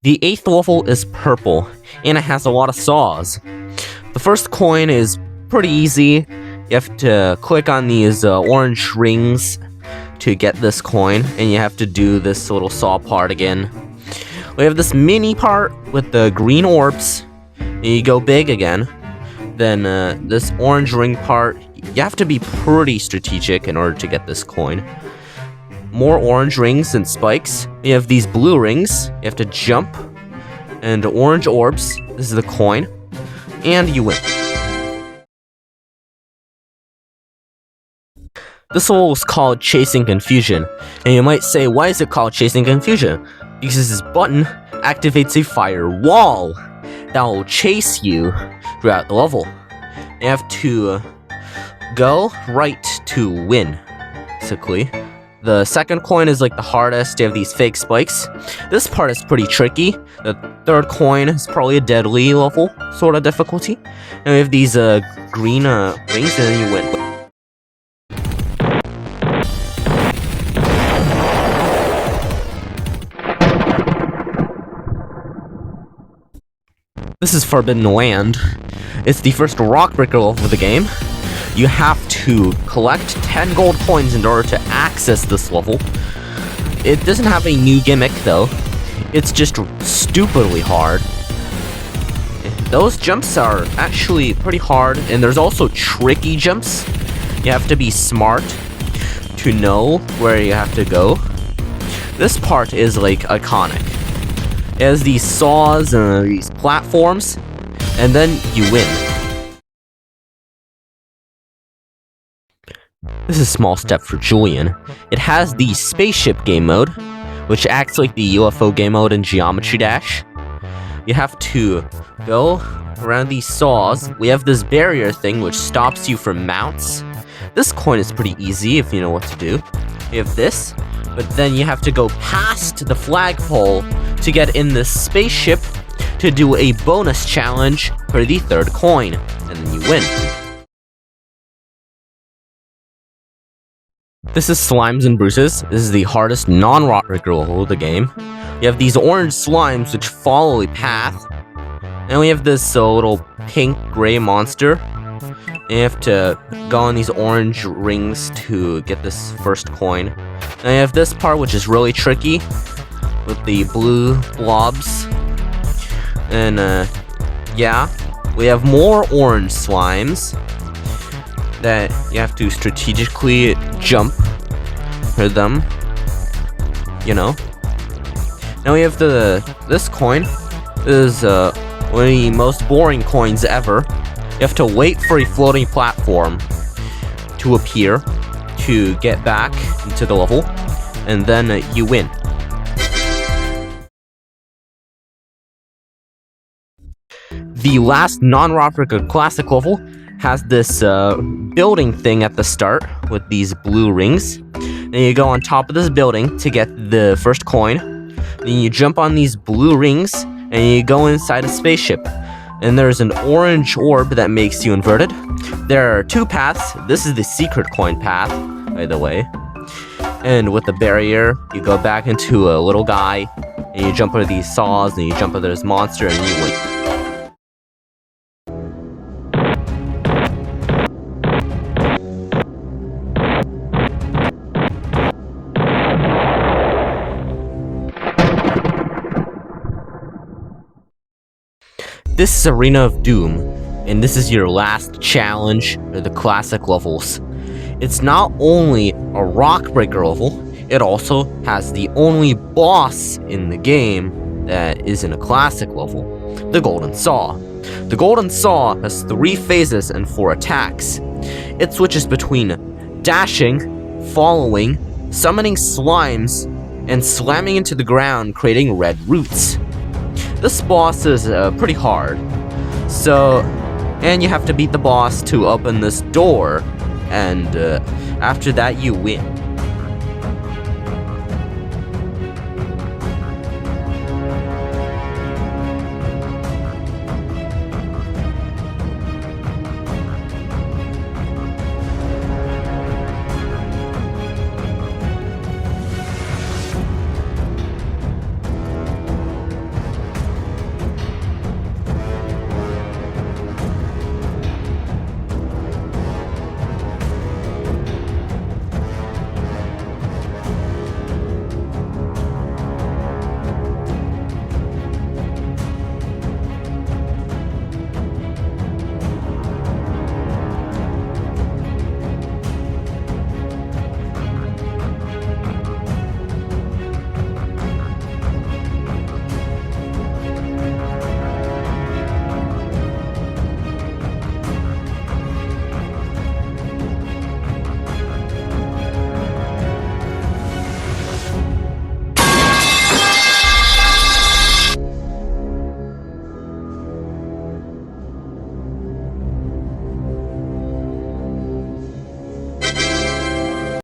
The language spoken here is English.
The 8th level is purple, and it has a lot of saws. The first coin is pretty easy. You have to click on these orange rings to get this coin, and you have to do this little saw part again. We have this mini part with the green orbs, and you go big again. Then this orange ring part, you have to be pretty strategic in order to get this coin. More orange rings and spikes. You have these blue rings, you have to jump, and orange orbs. This is the coin, and you win. This level is called Chasing Confusion, and you might say, why is it called Chasing Confusion? Because this button activates a fire wall that will chase you throughout the level. You have to go right to win, basically. The second coin is like the hardest. You have these fake spikes. This part is pretty tricky. The third coin is probably a deadly level sort of difficulty. And we have these green rings, and then you win. This is Forbidden Land. It's the first Rockbreaker level of the game. You have to collect 10 gold coins in order to access this level. It doesn't have a new gimmick though. It's just stupidly hard. Those jumps are actually pretty hard, and there's also tricky jumps. You have to be smart to know where you have to go. This part is like iconic. It has these saws and these platforms, and then you win. This is a small step for Julian. It has the Spaceship game mode, which acts like the UFO game mode in Geometry Dash. You have to go around these saws. We have this barrier thing which stops you from mounts. This coin is pretty easy if you know what to do. You have this, but then you have to go past the flagpole to get in this spaceship to do a bonus challenge for the third coin, and then you win. This is Slimes and Bruises. This is the hardest non-Rockbreaker level of the game. You have these orange slimes which follow a path, and we have this little pink-gray monster. And you have to go on these orange rings to get this first coin. And you have this part which is really tricky with the blue blobs. And yeah, we have more orange slimes that you have to strategically jump for them, you know. Now we have this coin. This is one of the most boring coins ever. You have to wait for a floating platform to appear to get back into the level, and then you win. The last non-Rockbreaker classic level has this building thing at the start with these blue rings. Then you go on top of this building to get the first coin. Then you jump on these blue rings, and you go inside a spaceship. And there's an orange orb that makes you inverted. There are two paths. This is the secret coin path, by the way. And with the barrier, you go back into a little guy, and you jump over these saws, and you jump over this monster, and you win. This is Arena of Doom, and this is your last challenge for the classic levels. It's not only a Rockbreaker level, it also has the only boss in the game that is in a classic level, the Golden Saw. The Golden Saw has 3 phases and 4 attacks. It switches between dashing, following, summoning slimes, and slamming into the ground, creating red roots. This boss is pretty hard, and you have to beat the boss to open this door, and after that you win.